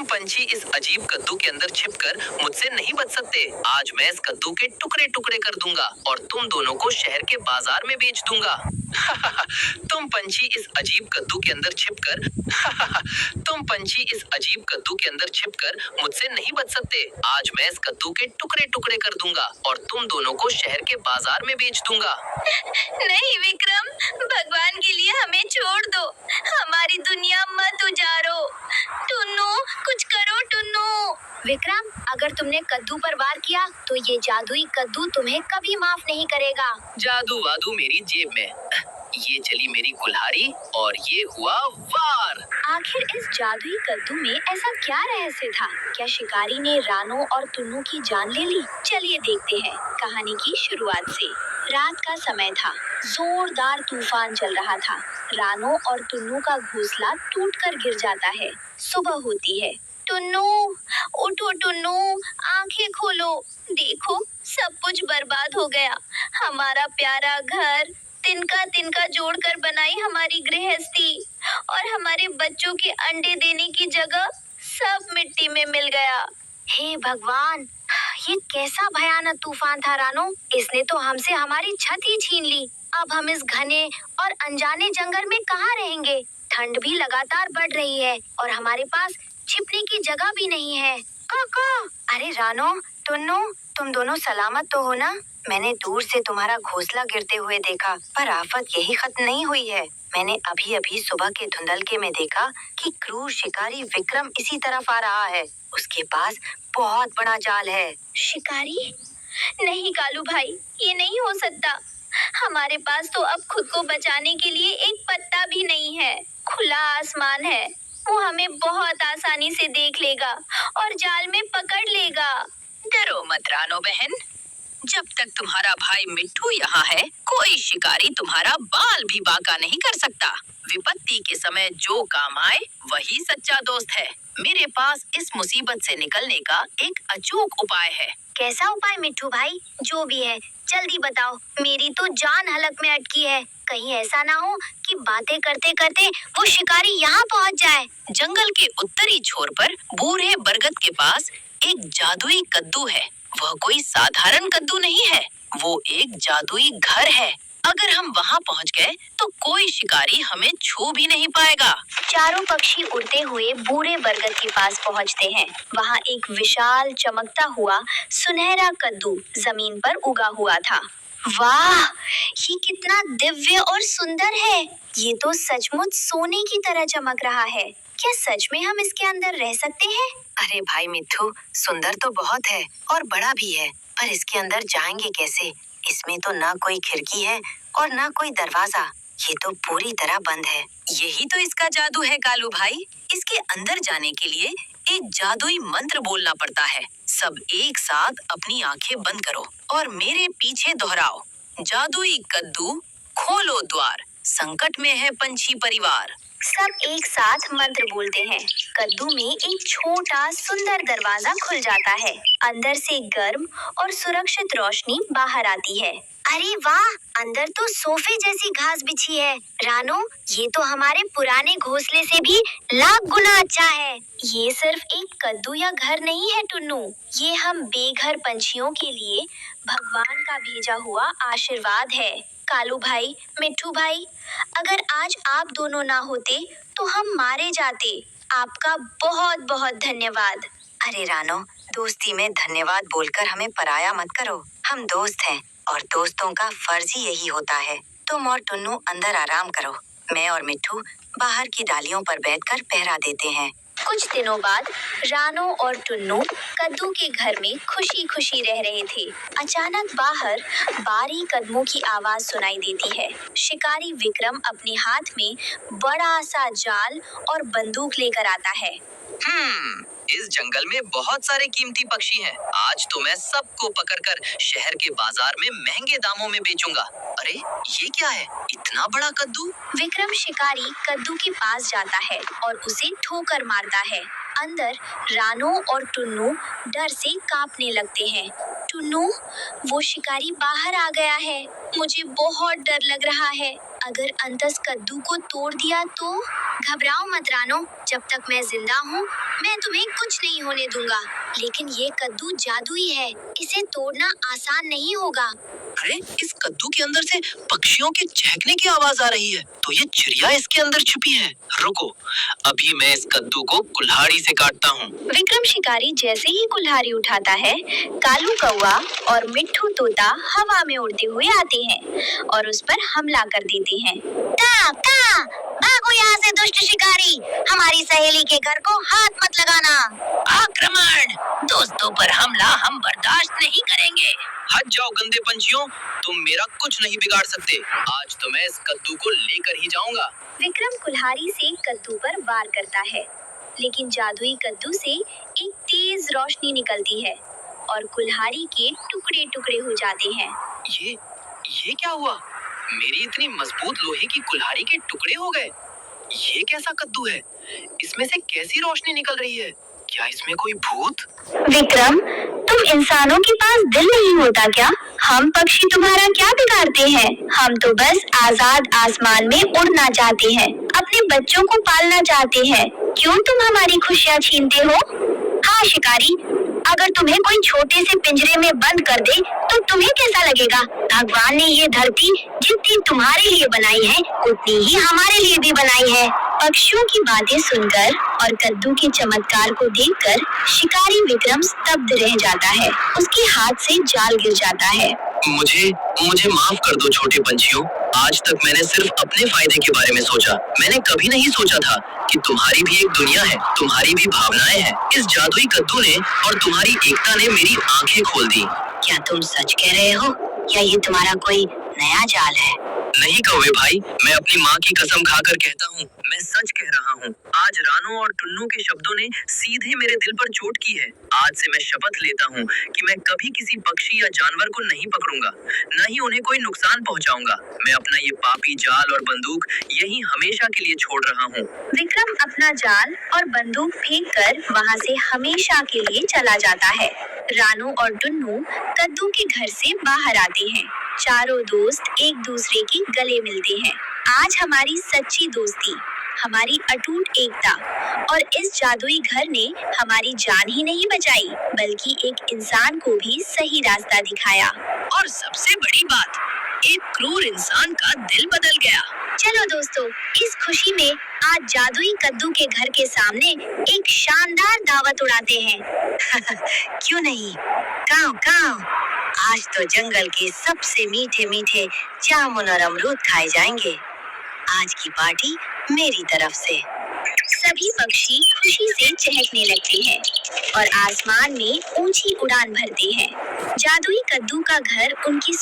तुम पंछी इस अजीब कद्दू के अंदर छिपकर मुझसे नहीं बच सकते। आज मैं इस कद्दू के टुकड़े टुकड़े कर दूंगा और तुम दोनों को शहर के बाजार में बेच दूंगा। तुम पंछी इस अजीब कद्दू के अंदर छिपकर तुम पंछी इस अजीब कद्दू के अंदर छिपकर मुझसे नहीं बच सकते। आज मैं इस कद्दू के टुकड़े टुकड़े कर दूंगा और तुम दोनों को शहर के बाजार में बेच दूंगा। नहीं विक्रम, भगवान के लिए हमें छोड़ दो, हमारी दुनिया मत उजाड़ो। टुन्नू, कुछ करो टुन्नू। विक्रम, अगर तुमने कद्दू पर वार किया तो ये जादुई कद्दू तुम्हें कभी माफ नहीं करेगा। जादू वादू मेरी जेब में, ये चली मेरी कुल्हाड़ी और ये हुआ वार। आखिर इस जादुई कद्दू में ऐसा क्या रहस्य था? क्या शिकारी ने रानो और टुन्नू की जान ले ली? चलिए देखते हैं कहानी की शुरुआत से। रात का समय था, जोरदार तूफान चल रहा था। रानो और टुन्नू का घोंसला टूटकर गिर जाता है। सुबह होती है। टुन्नू, उठो टुन्नू, आंखें खोलो। देखो, सब कुछ बर्बाद हो गया। हमारा प्यारा घर, तिनका तिनका जोड़कर बनाई हमारी गृहस्थी और हमारे बच्चों के अंडे देने की जगह सब मिट्टी में मिल गया। हे भगवान, ये कैसा भयानक तूफान था रानो। इसने तो हमसे हमारी छत ही छीन ली। अब हम इस घने और अनजाने जंगल में कहाँ रहेंगे? ठंड भी लगातार बढ़ रही है और हमारे पास छिपने की जगह भी नहीं है। काका, अरे रानो, टुन्नू, तुम दोनों सलामत तो हो ना? मैंने दूर से तुम्हारा घोंसला गिरते हुए देखा, पर आफत यही खत्म नहीं हुई है। मैंने अभी अभी सुबह के धुंधलके में देखा कि क्रूर शिकारी विक्रम इसी तरफ आ रहा है। उसके पास बहुत बड़ा जाल है। शिकारी? नहीं कालू भाई, ये नहीं हो सकता। हमारे पास तो अब खुद को बचाने के लिए एक पत्ता भी नहीं है। खुला आसमान है, वो हमें बहुत आसानी से देख लेगा और जाल में पकड़ लेगा। डरो मत रानो बहन, जब तक तुम्हारा भाई मिट्ठू यहाँ है, कोई शिकारी तुम्हारा बाल भी बांका नहीं कर सकता। विपत्ति के समय जो काम आए वही सच्चा दोस्त है। मेरे पास इस मुसीबत से निकलने का एक अचूक उपाय है। कैसा उपाय मिट्ठू भाई? जो भी है जल्दी बताओ, मेरी तो जान हलक में अटकी है। कहीं ऐसा ना हो कि बातें करते करते वो शिकारी यहाँ पहुँच जाए। जंगल के उत्तरी छोर पर बूढ़े बरगद के पास एक जादुई कद्दू है। वह कोई साधारण कद्दू नहीं है, वो एक जादुई घर है। अगर हम वहाँ पहुँच गए तो कोई शिकारी हमें छू भी नहीं पाएगा। चारों पक्षी उड़ते हुए बूढ़े बरगद के पास पहुँचते हैं। वहाँ एक विशाल चमकता हुआ सुनहरा कद्दू जमीन पर उगा हुआ था। वाह, ये कितना दिव्य और सुंदर है। ये तो सचमुच सोने की तरह चमक रहा है। क्या सच में हम इसके अंदर रह सकते हैं? अरे भाई मिट्ठू, सुंदर तो बहुत है और बड़ा भी है, पर इसके अंदर जाएंगे कैसे? इसमें तो ना कोई खिड़की है और ना कोई दरवाजा। ये तो पूरी तरह बंद है। यही तो इसका जादू है कालू भाई। इसके अंदर जाने के लिए एक जादुई मंत्र बोलना पड़ता है। सब एक साथ अपनी आंखें बंद करो और मेरे पीछे दोहराओ। जादुई कद्दू खोलो द्वार, संकट में है पंछी परिवार। सब एक साथ मंत्र बोलते हैं। कद्दू में एक छोटा सुंदर दरवाजा खुल जाता है। अंदर से गर्म और सुरक्षित रोशनी बाहर आती है। अरे वाह, अंदर तो सोफे जैसी घास बिछी है। रानो, ये तो हमारे पुराने घोंसले से भी लाख गुना अच्छा है। ये सिर्फ एक कद्दू या घर नहीं है टुन्नू, ये हम बेघर पंछियों के लिए भगवान का भेजा हुआ आशीर्वाद है। कालू भाई, मिट्ठू भाई, अगर आज आप दोनों ना होते तो हम मारे जाते। आपका बहुत बहुत धन्यवाद। अरे रानो, दोस्ती में धन्यवाद बोलकर हमें पराया मत करो। हम दोस्त हैं और दोस्तों का फर्ज ही यही होता है। तुम और टुन्नू अंदर आराम करो, मैं और मिट्ठू बाहर की डालियों पर बैठकर पहरा देते हैं। कुछ दिनों बाद रानो और टुन्नू कद्दू के घर में खुशी खुशी रह रहे थे। अचानक बाहर भारी कदमों की आवाज सुनाई देती है। शिकारी विक्रम अपने हाथ में बड़ा सा जाल और बंदूक लेकर आता है। इस जंगल में बहुत सारे कीमती पक्षी हैं। आज तो मैं सबको पकड़कर शहर के बाजार में महंगे दामों में बेचूंगा। अरे ये क्या है, इतना बड़ा कद्दू? विक्रम शिकारी कद्दू के पास जाता है और उसे ठोकर मारता है। अंदर रानो और टुन्नू डर से कांपने लगते हैं। टुन्नू, वो शिकारी बाहर आ गया है। मुझे बहुत डर लग रहा है। अगर अंतस कद्दू को तोड़ दिया तो? घबराओ मत रानो, जब तक मैं जिंदा हूँ मैं तुम्हें कुछ नहीं होने दूंगा। लेकिन ये कद्दू जादुई है, इसे तोड़ना आसान नहीं होगा। अरे इस कद्दू के अंदर से पक्षियों के चहकने की आवाज आ रही है, तो ये चिड़िया इसके अंदर छुपी है। रुको, अभी मैं इस कद्दू को कुल्हाड़ी से काटता हूँ। विक्रम शिकारी जैसे ही कुल्हाड़ी उठाता है, कालू कौवा और मिट्ठू तोता हवा में उड़ते हुए आते हैं और उस पर हमला कर देते हैं। भागो यहाँ से दुष्ट शिकारी, हमारी सहेली के घर को हाथ मत लगाना। आक्रमण! दोस्तों पर हमला हम बर्दाश्त नहीं करेंगे। हट जाओ गंदे पंछियों, तुम मेरा कुछ नहीं बिगाड़ सकते। आज तो मैं इस कद्दू को लेकर ही जाऊंगा। विक्रम कुल्हाड़ी से कद्दू पर वार करता है, लेकिन जादुई कद्दू से एक तेज रोशनी निकलती है और कुल्हाड़ी के टुकड़े टुकड़े हो जाते हैं। ये क्या हुआ? मेरी इतनी मजबूत लोहे की कुल्हाड़ी के टुकड़े हो गए। ये कैसा कद्दू है? इसमें से कैसी रोशनी निकल रही है? क्या इसमें कोई भूत? विक्रम, तुम इंसानों के पास दिल नहीं होता क्या? हम पक्षी तुम्हारा क्या बिगाड़ते हैं? हम तो बस आजाद आसमान में उड़ना चाहते हैं, अपने बच्चों को पालना चाहते हैं। क्यों तुम हमारी खुशियाँ छीनते हो? हाँ शिकारी, अगर तुम्हें कोई छोटे से पिंजरे में बंद कर दे तो तुम्हें कैसा लगेगा? भगवान ने ये धरती जितनी तुम्हारे लिए बनाई है उतनी ही हमारे लिए भी बनाई है। पक्षियों की बातें सुनकर और कद्दू के चमत्कार को देखकर शिकारी विक्रम स्तब्ध रह जाता है। उसके हाथ से जाल गिर जाता है। मुझे माफ कर दो छोटे पंछियों। आज तक मैंने सिर्फ अपने फायदे के बारे में सोचा। मैंने कभी नहीं सोचा था कि तुम्हारी भी एक दुनिया है, तुम्हारी भी भावनाएं हैं। इस जादुई कद्दू ने और तुम्हारी एकता ने मेरी आंखें खोल दी। क्या तुम सच कह रहे हो या ये तुम्हारा कोई नया जाल है? नहीं कौवे भाई, मैं अपनी माँ की कसम खाकर कहता हूँ, मैं सच कह रहा हूँ। आज रानो और टुन्नू के शब्दों ने सीधे मेरे दिल पर चोट की है। आज से मैं शपथ लेता हूँ कि मैं कभी किसी पक्षी या जानवर को नहीं पकड़ूंगा, न ही उन्हें कोई नुकसान पहुँचाऊंगा। मैं अपना ये पापी जाल और बंदूक यहीं हमेशा के लिए छोड़ रहा हूँ। विक्रम अपना जाल और बंदूक फेंक कर वहाँ से हमेशा के लिए चला जाता है। रानू और टुन्नू कद्दू के घर से बाहर आते हैं। चारों दोस्त एक दूसरे के गले मिलते हैं। आज हमारी सच्ची दोस्ती, हमारी अटूट एकता और इस जादुई घर ने हमारी जान ही नहीं बचाई बल्कि एक इंसान को भी सही रास्ता दिखाया। और सबसे बड़ी बात, एक क्रूर इंसान का दिल बदल गया। चलो दोस्तों, इस खुशी में आज जादुई कद्दू के घर के सामने एक शानदार दावत उड़ाते हैं। क्यों नहीं? काओ काओ, आज तो जंगल के सबसे मीठे मीठे जामुन और अमरूद खाए जाएंगे। आज की पार्टी मेरी तरफ से। सभी पक्षी खुशी से चहकने लगते हैं और आसमान में ऊंची उड़ान भरते हैं। जादुई कद्दू का घर उनकी